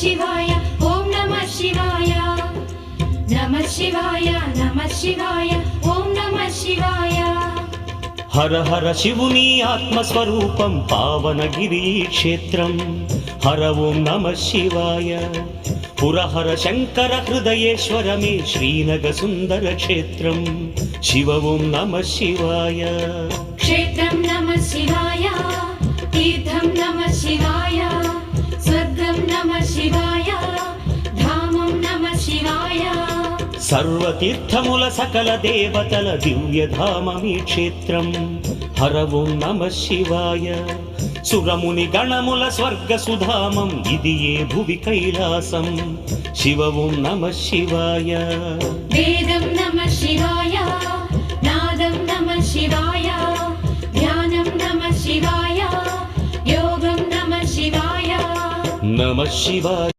शिवाय ओम नमः शिवाय नमः शिवाय नमः शिवाय ओम नमः शिवाय हर हर शिवुनी आत्मस्वरूपं पावनगिरी क्षेत्रं हर ओं नमः शिवाय पुरहर शंकर हृदयेश्वर मे श्रीनग सुंदर क्षेत्रं शिव ओं नमः शिवाय क्षेत्रं नमः शिवाय तीर्थं नमः शिवाय स्वर्गं नमः शिवाय धामं नमः शिवाय सर्वतीर्थमुल सकल देवतल दिव्यधाममी क्षेत्रं हर ओं नमः शिवाय सुरमुनि गणमुल स्वर्ग सुधामं इदिये भुवि कैलासं शिव ओं नमः शिवाय वेदं नमः शिवाय नादं नमः शिवाय ध्यानं नमः शिवाय योगं नमः शिवाय नमः शिवाय।